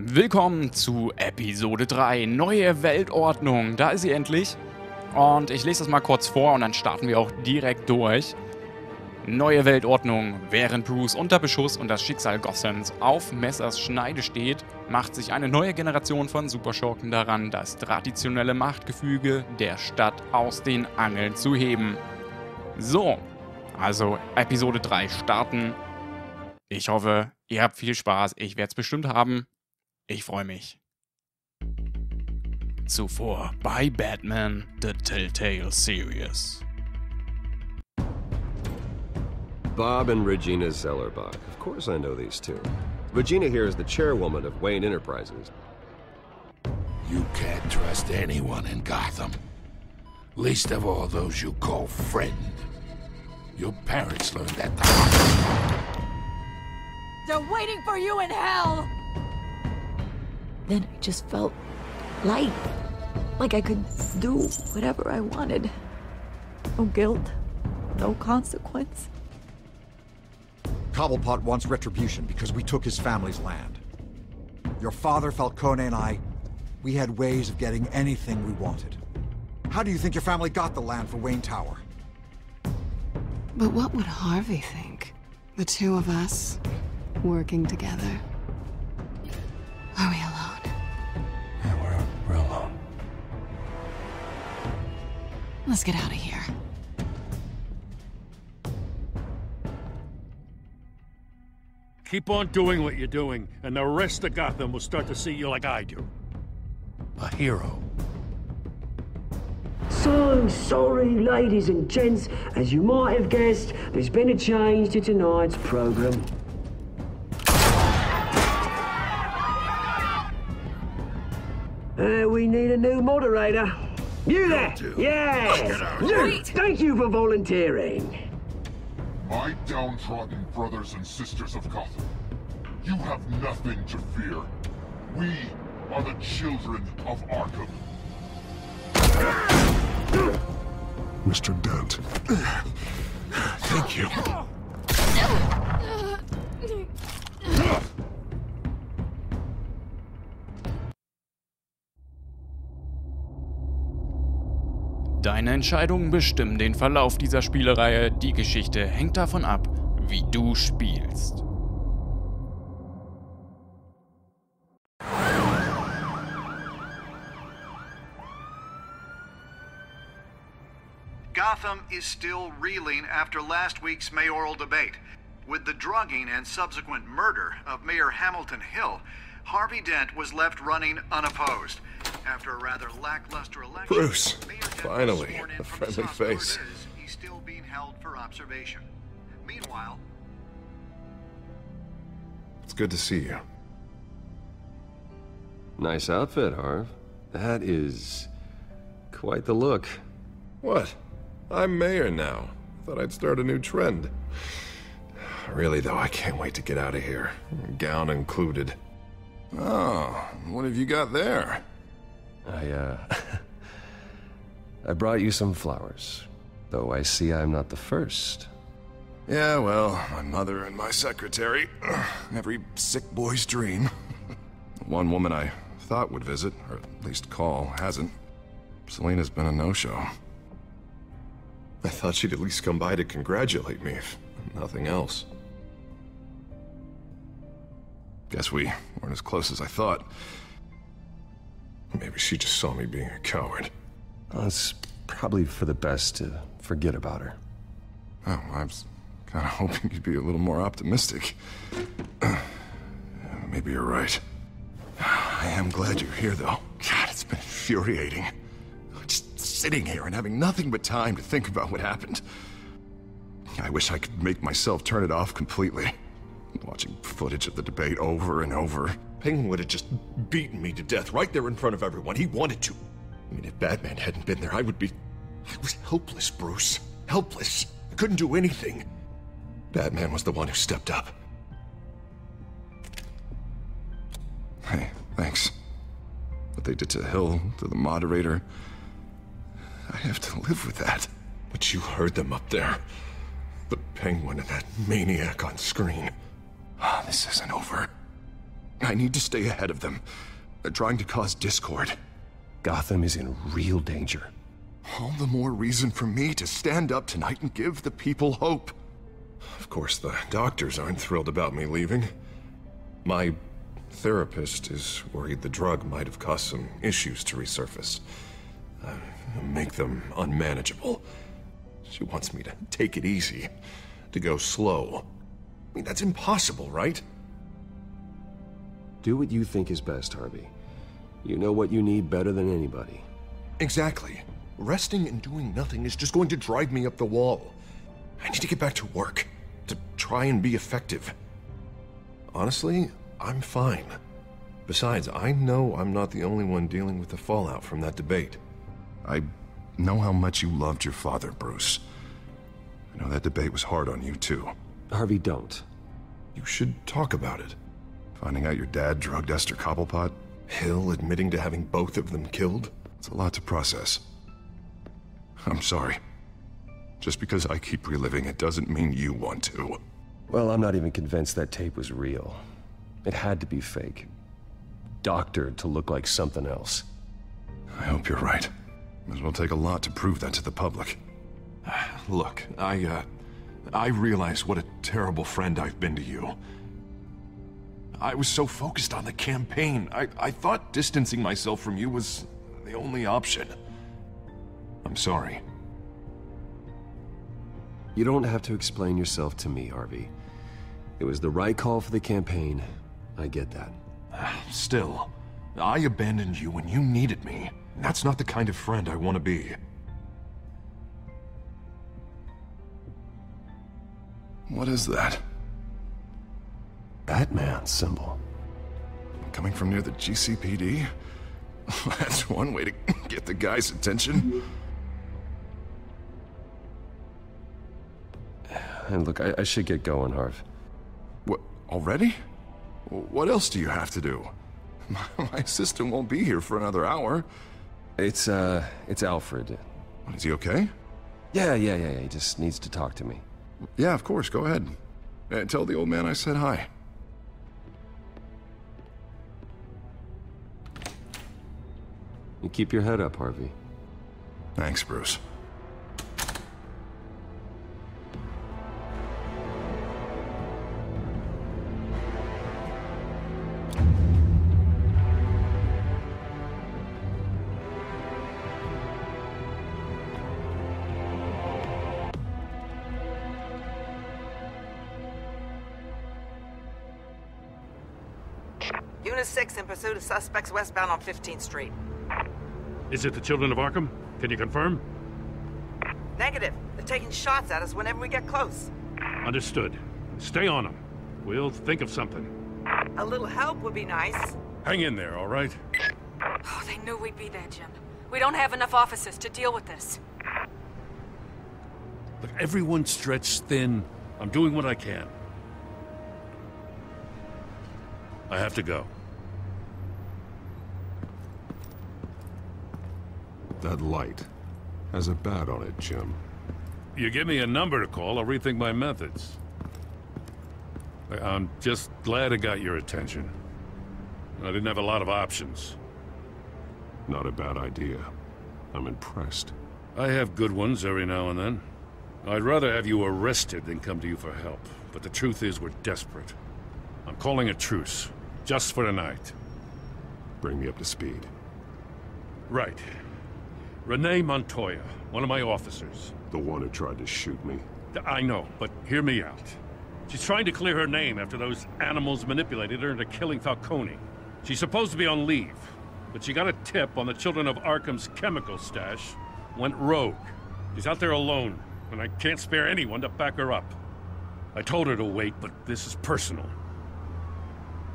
Willkommen zu Episode 3, neue Weltordnung. Da ist sie endlich. Und ich lese das mal kurz vor und dann starten wir auch direkt durch. Neue Weltordnung. Während Bruce unter Beschuss und das Schicksal Gothams auf Messers Schneide steht, macht sich eine neue Generation von Superschurken daran, das traditionelle Machtgefüge der Stadt aus den Angeln zu heben. So, also Episode 3 starten. Ich hoffe, ihr habt viel Spaß. Ich werde es bestimmt haben. Ich freue mich. Zuvor bei Batman, The Telltale Series. Bob and Regina Zellerbach. Of course I know these two. Regina here is the chairwoman of Wayne Enterprises. You can't trust anyone in Gotham. Least of all those you call friend. Your parents learned that the hard way. They're waiting for you in hell! Then I just felt light. Like I could do whatever I wanted. No guilt, no consequence. Cobblepot wants retribution because we took his family's land. Your father, Falcone, and I, we had ways of getting anything we wanted. How do you think your family got the land for Wayne Tower? But what would Harvey think? The two of us, working together. Are we alone? Yeah, we're alone. Let's get out of here. Keep on doing what you're doing, and the rest of Gotham will start to see you like I do. A hero. So sorry, ladies and gents. As you might have guessed, there's been a change to tonight's program. We need a new moderator. You there? Yeah! You! Thank you for volunteering. My downtrodden brothers and sisters of Gotham, you have nothing to fear. We are the children of Arkham. Mr. Dent. Thank you. Deine Entscheidungen bestimmen den Verlauf dieser Spielereihe. Die Geschichte hängt davon ab, wie du spielst. Gotham is still reeling after last week's mayoral debate. With the drugging and subsequent murder of Mayor Hamilton Hill, Harvey Dent was left running unopposed. After a rather lackluster election, Bruce, Mayor Dent was finally, sworn in a from friendly South Florida face. as he's still being held for observation. Meanwhile, It's good to see you. Nice outfit, Harv. That is quite the look. What? I'm mayor now. Thought I'd start a new trend. Really, though, I can't wait to get out of here. Gown included. Oh, what have you got there? I brought you some flowers. Though I see I'm not the first. Yeah, well, my mother and my secretary. Every sick boy's dream. One woman I thought would visit, or at least call, hasn't. Selena's been a no-show. I thought she'd at least come by to congratulate me, if nothing else. Guess we weren't as close as I thought. Maybe she just saw me being a coward. Well, it's probably for the best to forget about her. Oh, I was kind of hoping you'd be a little more optimistic. Maybe you're right. I am glad you're here, though. God, it's been infuriating. Just sitting here and having nothing but time to think about what happened. I wish I could make myself turn it off completely. Watching footage of the debate over and over. Penguin would have just beaten me to death right there in front of everyone. He wanted to. I mean, if Batman hadn't been there, I was helpless, Bruce. Helpless. I couldn't do anything. Batman was the one who stepped up. Hey, thanks. What they did to Hill, to the moderator, I have to live with that. But you heard them up there. The Penguin and that maniac on screen. This isn't over. I I need to stay ahead of them. They're trying to cause discord. Gotham is in real danger. All the more reason for me to stand up tonight and give the people hope. Of course, the doctors aren't thrilled about me leaving. My therapist is worried the drug might have caused some issues to resurface. Make them unmanageable. She wants me to take it easy, to go slow. I mean, that's impossible, right? Do what you think is best, Harvey. You know what you need better than anybody. Exactly. Resting and doing nothing is just going to drive me up the wall. I need to get back to work, to try and be effective. Honestly, I'm fine. Besides, I know I'm not the only one dealing with the fallout from that debate. I know how much you loved your father, Bruce. I know that debate was hard on you, too. Harvey, don't. You should talk about it. Finding out your dad drugged Esther Cobblepot, Hill admitting to having both of them killed. It's a lot to process. I'm sorry. Just because I keep reliving it doesn't mean you want to. Well, I'm not even convinced that tape was real. It had to be fake. Doctored to look like something else. I hope you're right. Might as well take a lot to prove that to the public. Look, I realize what a terrible friend I've been to you. I was so focused on the campaign. I thought distancing myself from you was the only option. I'm sorry. You don't have to explain yourself to me, Harvey. It was the right call for the campaign. I get that. Still, I abandoned you when you needed me. That's not the kind of friend I want to be. What is that? Batman symbol. Coming from near the GCPD? That's one way to get the guy's attention. And look, I should get going, Harv. What, already? What else do you have to do? My assistant won't be here for another hour. It's Alfred. Is he okay? Yeah, he just needs to talk to me. Yeah, of course, go ahead. Tell the old man I said hi. You keep your head up, Harvey. Thanks, Bruce. Unit 6 in pursuit of suspects westbound on 15th Street. Is it the children of Arkham? Can you confirm? Negative. They're taking shots at us whenever we get close. Understood. Stay on them. We'll think of something. A little help would be nice. Hang in there, all right? Oh, they knew we'd be there, Jim. We don't have enough officers to deal with this. Look, everyone's stretched thin. I'm doing what I can. I have to go. That light has a bat on it, Jim. You give me a number to call, I'll rethink my methods. I'm just glad I got your attention. I didn't have a lot of options. Not a bad idea. I'm impressed. I have good ones every now and then. I'd rather have you arrested than come to you for help. But the truth is, we're desperate. I'm calling a truce. Just for tonight. Bring me up to speed. Right. Renee Montoya, one of my officers. The one who tried to shoot me. I know, but hear me out. She's trying to clear her name after those animals manipulated her into killing Falcone. She's supposed to be on leave, but she got a tip on the Children of Arkham's chemical stash, went rogue. She's out there alone, and I can't spare anyone to back her up. I told her to wait, but this is personal.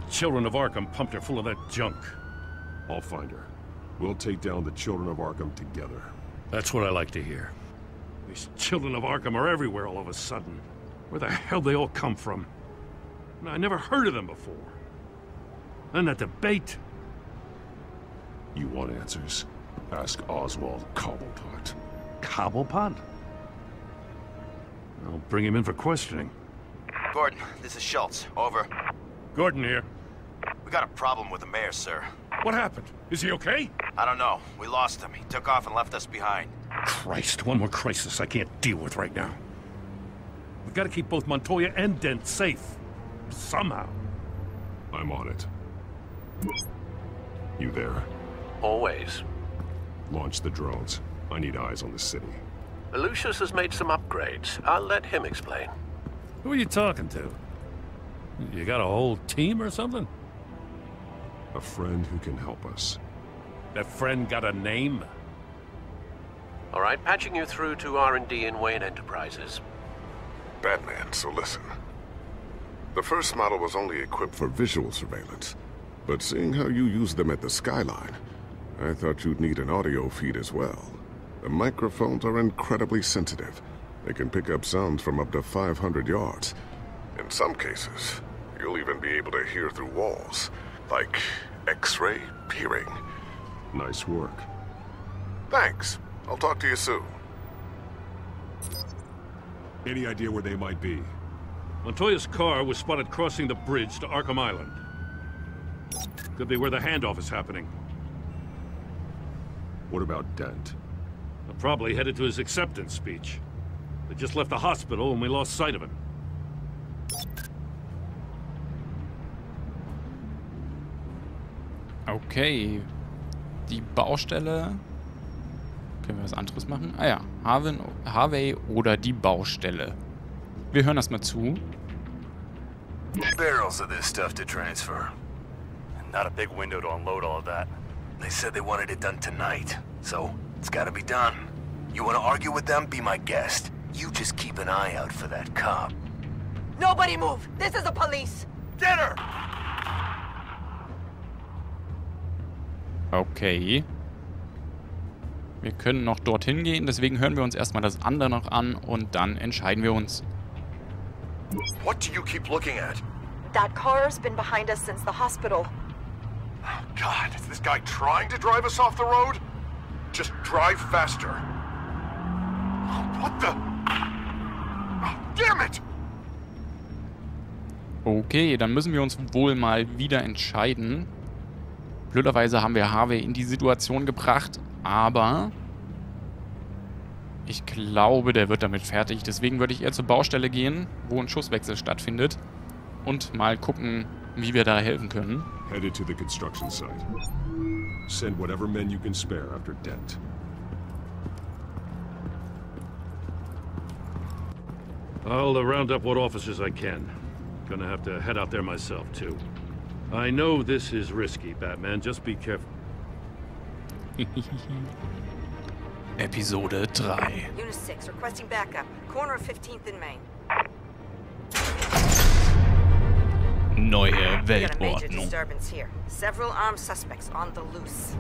The Children of Arkham pumped her full of that junk. I'll find her. We'll take down the Children of Arkham together. That's what I like to hear. These Children of Arkham are everywhere all of a sudden. Where the hell they all come from? I never heard of them before. And that debate. You want answers? Ask Oswald Cobblepot. Cobblepot? I'll bring him in for questioning. Gordon, this is Schultz. Over. Gordon here. We got a problem with the mayor, sir. What happened? Is he okay? I don't know. We lost him. He took off and left us behind. Christ, one more crisis I can't deal with right now. We've got to keep both Montoya and Dent safe. Somehow. I'm on it. You there? Always. Launch the drones. I need eyes on the city. Lucius has made some upgrades. I'll let him explain. Who are you talking to? You got a whole team or something? A friend who can help us. That friend got a name? All right, patching you through to R&D in Wayne Enterprises. Batman, so listen. The first model was only equipped for visual surveillance, but seeing how you use them at the skyline, I thought you'd need an audio feed as well. The microphones are incredibly sensitive. They can pick up sounds from up to 500 yards. In some cases, you'll even be able to hear through walls, like X-ray peering. Nice work. Thanks. I'll talk to you soon. Any idea where they might be? Montoya's car was spotted crossing the bridge to Arkham Island. Could be where the handoff is happening. What about Dent? Probably headed to his acceptance speech. They just left the hospital and we lost sight of him. Okay. Die Baustelle. Können wir was anderes machen? Ah ja. Harvey oder die Baustelle. Wir hören das mal zu. Barrels of this stuff to transfer. Not a big window to unload all of that. They said they wanted it done tonight, so it's gotta be done. You wanna argue with them? Be my guest. You just keep an eye out for that cop. Nobody move! This is the police! Get her! Okay. Wir können noch dorthin gehen, deswegen hören wir uns erstmal das andere noch an und dann entscheiden wir uns. What do you keep looking at? That car's been behind us since the hospital. Oh, God, is this guy trying to drive us off the road? Just drive faster. What the? Oh, damn it! Okay, dann müssen wir uns wohl mal wieder entscheiden. Blöderweise haben wir Harvey in die Situation gebracht, aber ich glaube, der wird damit fertig. Deswegen würde ich eher zur Baustelle gehen, wo ein Schusswechsel stattfindet und mal gucken, wie wir da helfen können. Headed to the construction site. Send whatever men you can spare after Dent. I'll round up what officers I can. Gonna have to head out there myself, too. I know this is risky, Batman. Just be careful. Episode 3. Unit 6, requesting backup. Corner of 15th and Main. Neue Got a major Weltordnung. disturbance here. Several armed suspects on the loose.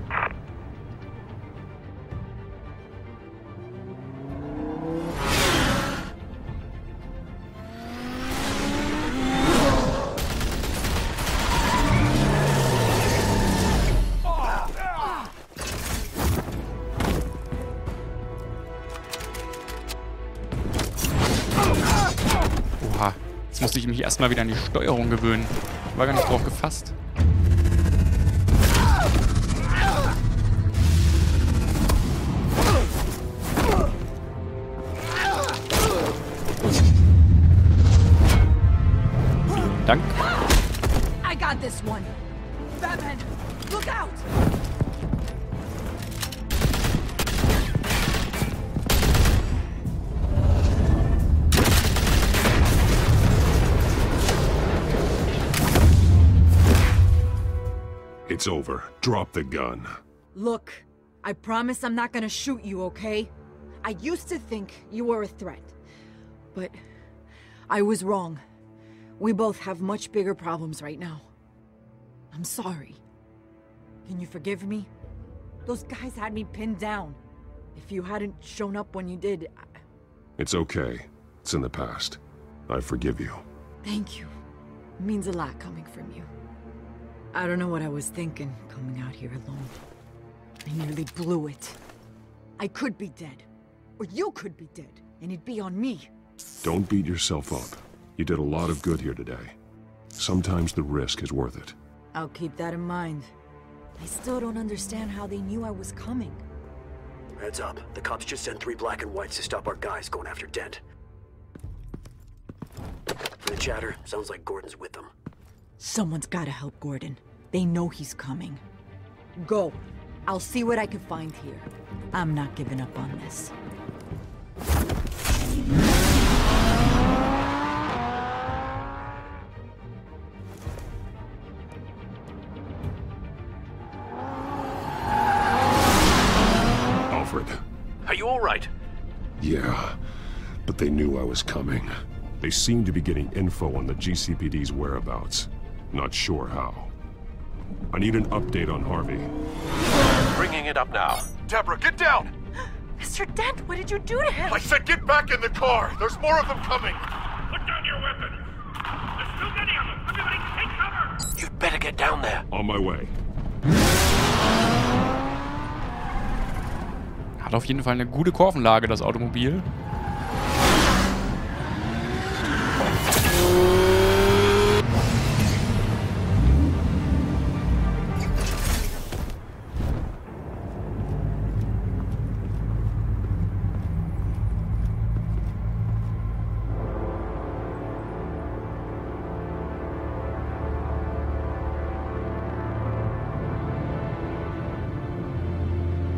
Oha, jetzt musste ich mich erstmal wieder an die Steuerung gewöhnen. Ich war gar nicht drauf gefasst. Vielen Dank. I got this one. Batman, look out! It's over. Drop the gun. Look, I promise I'm not gonna shoot you, okay? I used to think you were a threat, but I was wrong. We both have much bigger problems right now. I'm sorry. Can you forgive me? Those guys had me pinned down. If you hadn't shown up when you did, It's okay. It's in the past. I forgive you. Thank you. It means a lot coming from you. I don't know what I was thinking, coming out here alone. I nearly blew it. I could be dead. Or you could be dead, and it'd be on me. Don't beat yourself up. You did a lot of good here today. Sometimes the risk is worth it. I'll keep that in mind. I still don't understand how they knew I was coming. Heads up. The cops just sent 3 black and whites to stop our guys going after Dent. From the chatter, sounds like Gordon's with them. Someone's gotta help Gordon. They know he's coming. Go. I'll see what I can find here. I'm not giving up on this. Alfred. Are you all right? Yeah, but they knew I was coming. They seem to be getting info on the GCPD's whereabouts. Not sure how. I need an update on Harvey. Bringing it up now. Deborah, get down! Mr. Dent, what did you do to him? I said get back in the car! There's more of them coming! Put down your weapon! There's too many of them! Everybody take cover! You'd better get down there. On my way. Hat auf jeden Fall eine gute Kurvenlage, das Automobil.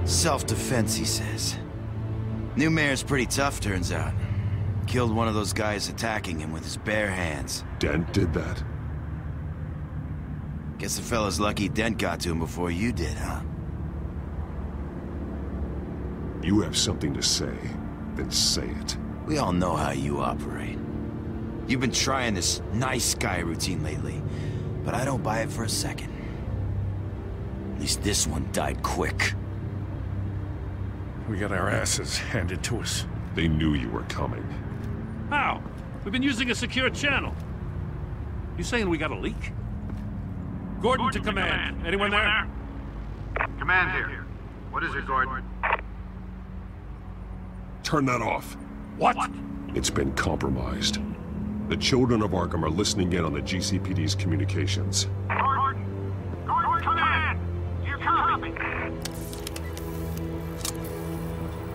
Self-defense, he says. New mayor's pretty tough, turns out. Killed one of those guys attacking him with his bare hands. Dent did that? Guess the fella's lucky Dent got to him before you did, huh? You have something to say, then say it. We all know how you operate. You've been trying this nice guy routine lately, but I don't buy it for a second. At least this one died quick. We got our asses handed to us. They knew you were coming. How? We've been using a secure channel. You saying we got a leak? Gordon to command. Anyone there? Command here. What is it, Gordon? Turn that off. What? It's been compromised. The children of Arkham are listening in on the GCPD's communications. Gordon, command! You copy?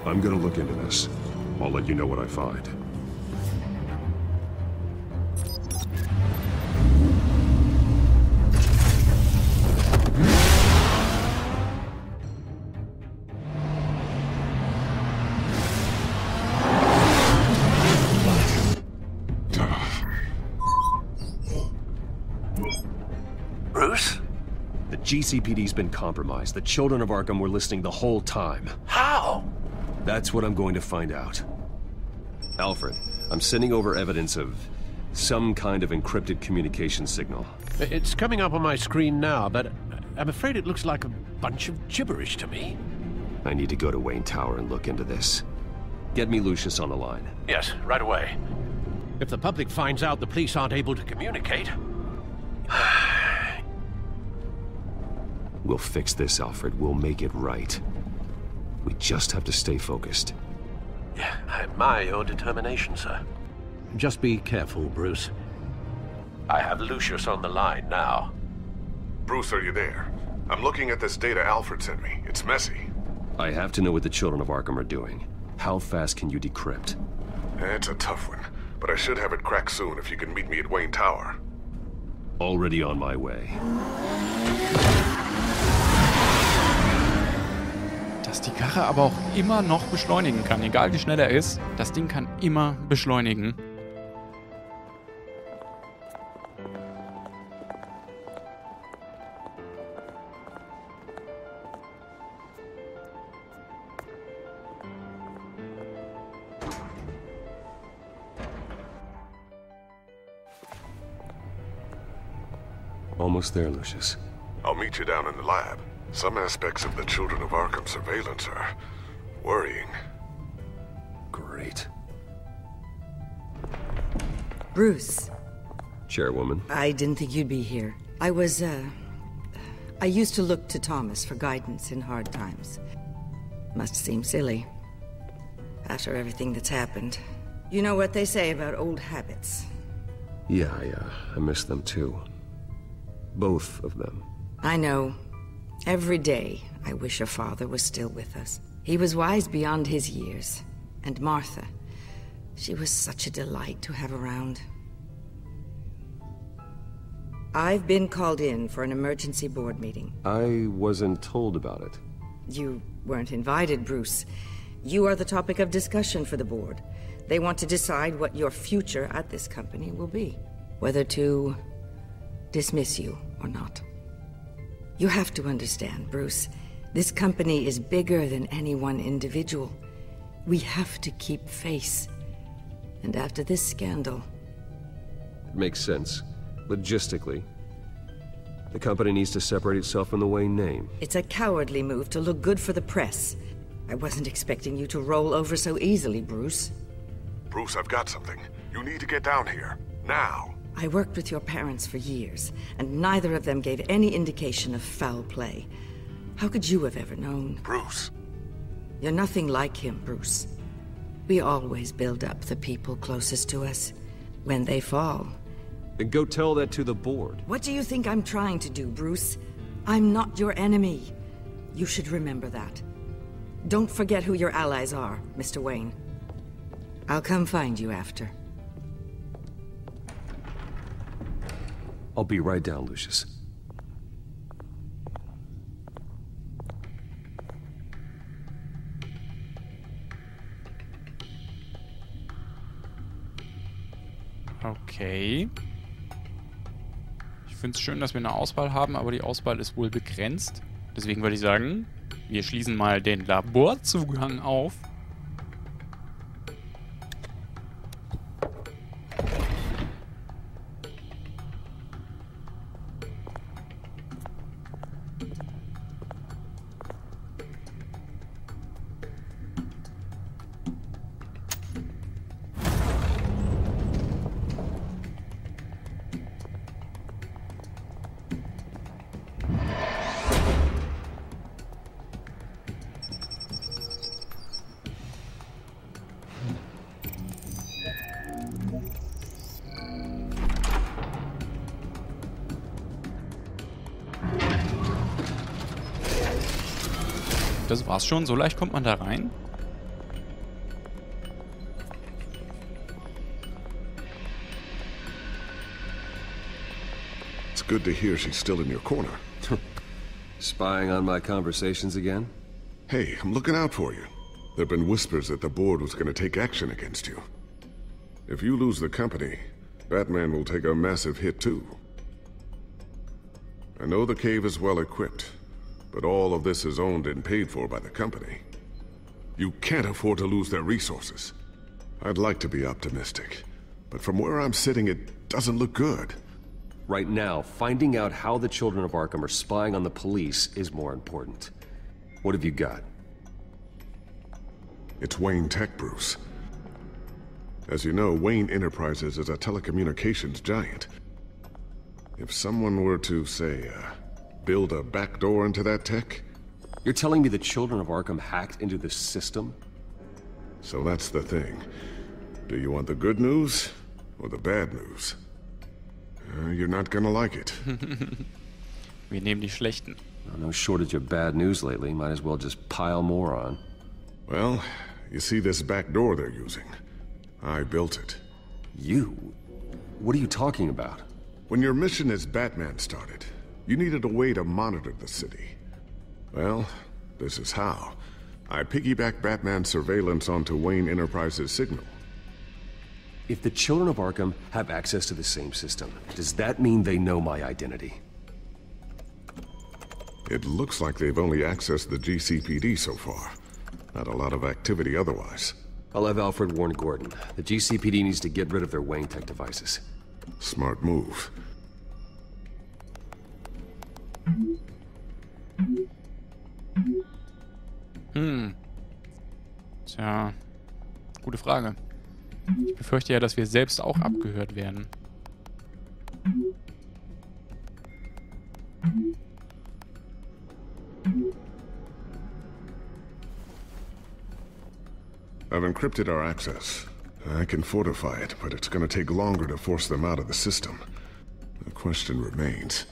I'm gonna look into this. I'll let you know what I find. Bruce? The GCPD's been compromised. The children of Arkham were listening the whole time. How? That's what I'm going to find out. Alfred, I'm sending over evidence of some kind of encrypted communication signal. It's coming up on my screen now, but I'm afraid it looks like a bunch of gibberish to me. I need to go to Wayne Tower and look into this. Get me Lucius on the line. Yes, right away. If the public finds out the police aren't able to communicate... We'll fix this, Alfred. We'll make it right. We just have to stay focused. Yeah, I admire your determination, sir. Just be careful, Bruce. I have Lucius on the line now. Bruce, are you there? I'm looking at this data Alfred sent me. It's messy. I have to know what the children of Arkham are doing. How fast can you decrypt? It's a tough one, but I should have it cracked soon if you can meet me at Wayne Tower. Already on my way. Dass die Karre aber auch immer noch beschleunigen kann, egal wie schnell er ist. Das Ding kann immer beschleunigen. Almost there, Lucius. I'll meet you down in the lab. Some aspects of the Children of Arkham surveillance are worrying. Great. Bruce. Chairwoman. I didn't think you'd be here. I used to look to Thomas for guidance in hard times. Must seem silly. After everything that's happened. You know what they say about old habits. Yeah, I miss them too. Both of them. I know. Every day, I wish your father was still with us. He was wise beyond his years. And Martha, she was such a delight to have around. I've been called in for an emergency board meeting. I wasn't told about it. You weren't invited, Bruce. You are the topic of discussion for the board. They want to decide what your future at this company will be. Whether to dismiss you or not. You have to understand, Bruce. This company is bigger than any one individual. We have to keep face. And after this scandal... It makes sense. Logistically. The company needs to separate itself from the Wayne name. It's a cowardly move to look good for the press. I wasn't expecting you to roll over so easily, Bruce. Bruce, I've got something. You need to get down here. Now. I worked with your parents for years, and neither of them gave any indication of foul play. How could you have ever known? Bruce. You're nothing like him, Bruce. We always build up the people closest to us. When they fall... Then go tell that to the board. What do you think I'm trying to do, Bruce? I'm not your enemy. You should remember that. Don't forget who your allies are, Mr. Wayne. I'll come find you after. I'll be right down, Lucius. Okay. Ich finde es schön, dass wir eine Auswahl haben, aber die Auswahl ist wohl begrenzt. Deswegen würde ich sagen, wir schließen mal den Laborzugang auf. Das war's schon, so leicht kommt man da rein. It's good to hear she's still in your corner. Spying on my conversations again? Hey, I'm looking out for you. There've been whispers that the board was going to take action against you. If you lose the company, Batman will take a massive hit too. I know the cave is well equipped, but all of this is owned and paid for by the company. You can't afford to lose their resources. I'd like to be optimistic, but from where I'm sitting, it doesn't look good. Right now, finding out how the children of Arkham are spying on the police is more important. What have you got? It's Wayne Tech, Bruce. As you know, Wayne Enterprises is a telecommunications giant. If someone were to, say, build a backdoor into that tech? You're telling me the children of Arkham hacked into this system? So that's the thing. Do you want the good news or the bad news? You're not gonna like it. Wir nehmen die schlechten. No shortage of bad news lately. Might as well just pile more on. Well, you see this back door they're using? I built it. You? What are you talking about? When your mission as Batman started, you needed a way to monitor the city. Well, this is how. I piggybacked Batman's surveillance onto Wayne Enterprises' signal. If the children of Arkham have access to the same system, does that mean they know my identity? It looks like they've only accessed the GCPD so far. Not a lot of activity otherwise. I'll have Alfred warn Gordon. The GCPD needs to get rid of their Wayne Tech devices. Smart move. Tja, gute Frage. Ich befürchte ja, dass wir selbst auch abgehört werden. I've encrypted our access. I can fortify it, but it's gonna take longer to force them out of the system. The question remains,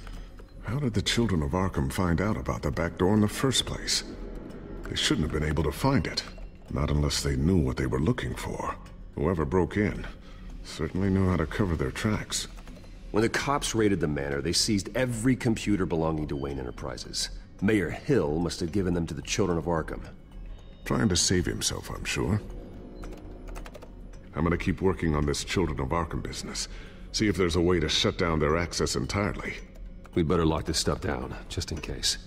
How did the children of Arkham find out about the back door in the first place? They shouldn't have been able to find it. Not unless they knew what they were looking for. Whoever broke in certainly knew how to cover their tracks. When the cops raided the manor, they seized every computer belonging to Wayne Enterprises. Mayor Hill must have given them to the children of Arkham. Trying to save himself, I'm sure. I'm gonna keep working on this Children of Arkham business. See if there's a way to shut down their access entirely. We'd better lock this stuff down, just in case.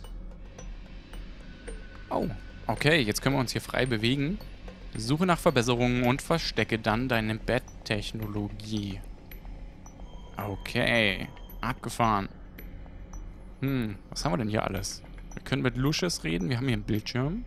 Oh, okay, jetzt können wir uns hier frei bewegen. Suche nach Verbesserungen und verstecke dann deine Betttechnologie. Okay, abgefahren. Was haben wir denn hier alles? Wir können mit Lucius reden, wir haben hier einen Bildschirm.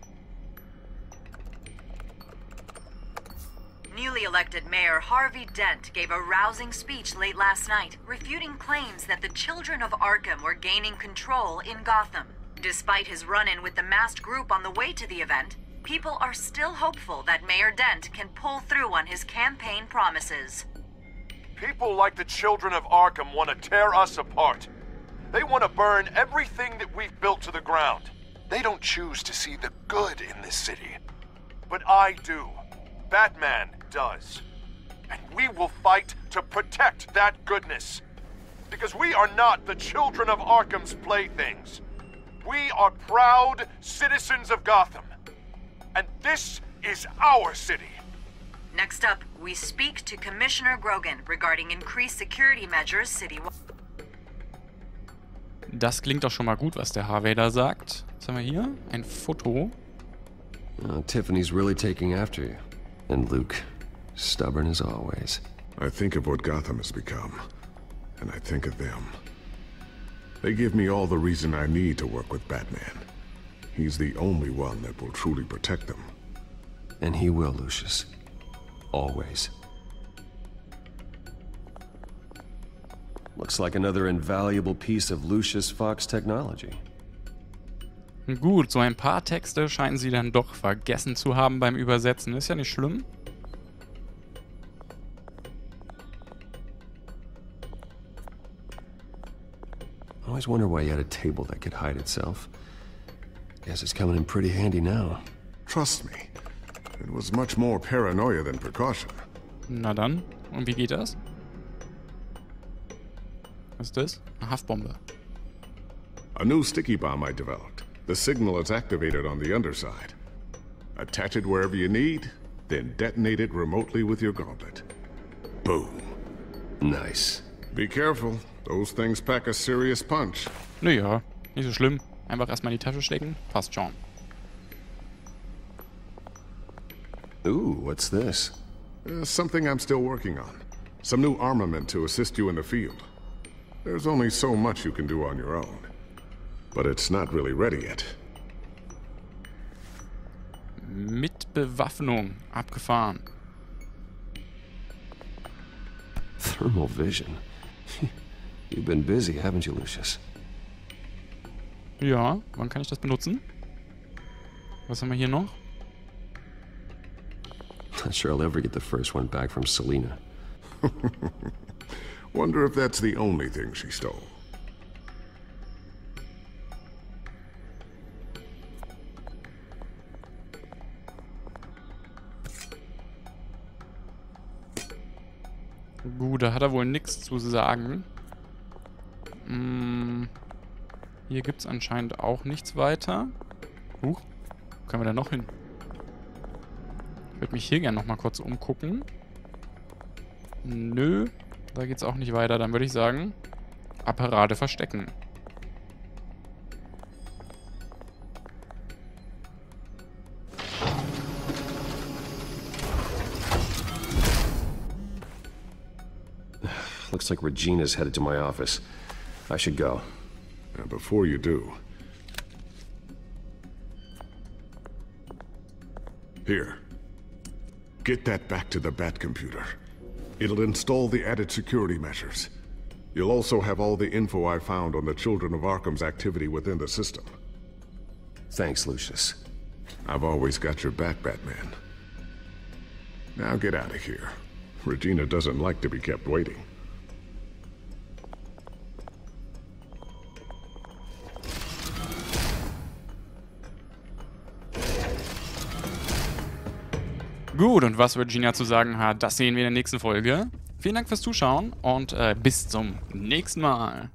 Newly elected Mayor Harvey Dent gave a rousing speech late last night, refuting claims that the children of Arkham were gaining control in Gotham. Despite his run-in with the masked group on the way to the event, people are still hopeful that Mayor Dent can pull through on his campaign promises. People like the children of Arkham want to tear us apart. They want to burn everything that we've built to the ground. They don't choose to see the good in this city. But I do. Batman does. And we will fight to protect that goodness. Because we are not the children of Arkham's playthings. We are proud citizens of Gotham. And this is our city. Next up, we speak to Commissioner Grogan regarding increased security measures citywide. Das klingt doch schon mal gut, was der Harvey da sagt. Was haben wir hier? Ein Foto. Tiffany's really taking after you. And Luke, stubborn as always. I think of what Gotham has become, and I think of them. They give me all the reason I need to work with Batman. He's the only one that will truly protect them. And he will, Lucius. Always. Looks like another invaluable piece of Lucius Fox technology. Gut, so ein paar Texte scheinen sie dann doch vergessen zu haben beim Übersetzen. Ist ja nicht schlimm. I always wonder why you had a table that could hide itself. Guess it's coming in pretty handy now. Trust me, it was much more paranoia than precaution. Na dann, und wie geht das? Was ist das? Eine Haftbombe. A new sticky bomb I developed. The signal is activated on the underside. Attach it wherever you need, then detonate it remotely with your gauntlet. Boom. Nice. Be careful. Those things pack a serious punch. Naja, nicht so schlimm. Einfach erstmal in die Tasche stecken. Passt schon. Ooh, what's this? Something I'm still working on. Some new armament to assist you in the field. There's only so much you can do on your own. But it's not really ready yet. Mit Bewaffnung. Abgefahren. Thermal vision. You've been busy, haven't you, Lucius? Ja, wann kann ich das benutzen? Was haben wir hier noch? Not sure I'll ever get the first one back from Selina. Wonder if that's the only thing she stole. Gut, da hat er wohl nichts zu sagen. Hier gibt es anscheinend auch nichts weiter. Wo können wir da noch hin? Ich würde mich hier gerne nochmal kurz umgucken. Nö, da geht es auch nicht weiter. Dann würde ich sagen, Apparate verstecken. Looks like Regina's headed to my office. I should go. And before you do... Here. Get that back to the Bat computer. It'll install the added security measures. You'll also have all the info I found on the Children of Arkham's activity within the system. Thanks, Lucius. I've always got your back, Batman. Now get out of here. Regina doesn't like to be kept waiting. Gut, und was Virginia zu sagen hat, das sehen wir in der nächsten Folge. Vielen Dank fürs Zuschauen und bis zum nächsten Mal.